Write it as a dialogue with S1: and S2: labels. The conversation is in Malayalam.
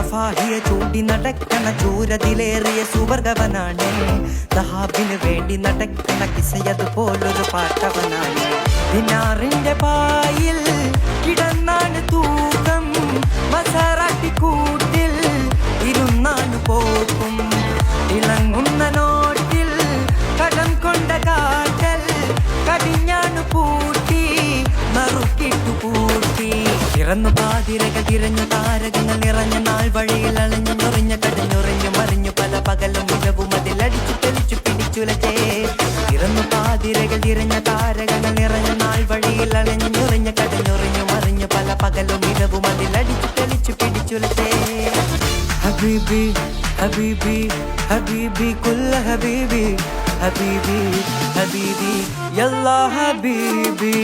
S1: റഫാഹിയെ ചൂണ്ടി നടക്കണ ചൂരതിലേറിയ സുവർഗവനാണ്. സഹാബിന് വേണ്ടി നടക്കണ കിസയതുപോലൊരു പാട്ടവനാണ്. ദിനാറിന്റെ പായിൽ കിടന്നാണ് തൂക്കം, മസാറാട്ടി കൂട്ടിൽ ഇരുന്നാണ് പോക്കും. ഇളങ്ങുന്ന നോട്ടിൽ കടം കൊണ്ട കാറ്റൽ കടിഞ്ഞാണ് പൂട്ടി മറുക്കിട്ടു പൂട്ടി. തിറന്നു പാതിരകൾ തിരഞ്ഞു താരകങ്ങൾ നിറഞ്ഞ നാൾ വഴിയിൽ അളഞ്ഞു ഞൊറിഞ്ഞ കടഞ്ഞുറിഞ്ഞു മറിഞ്ഞു പല പകലും മികവും അതിലടിച്ചു തെളിച്ചു പിടിച്ചുലച്ചേ. തിറന്നു പാതിരകൾ തിരഞ്ഞ താരകങ്ങൾ നിറഞ്ഞ നാൾ വഴിയിൽ അളഞ്ഞു ഞൊറിഞ്ഞ കടഞ്ഞുറിഞ്ഞു മറിഞ്ഞു പല പകലും മികവും അതിലടിച്ചു തെളിച്ചു പിടിച്ചുലച്ചേ. ഹബീബി ഹബീബി ഹബീബി കുല്ല ഹബീബി ഹബീബി ഹബീബി യല്ലാ ഹബീബി.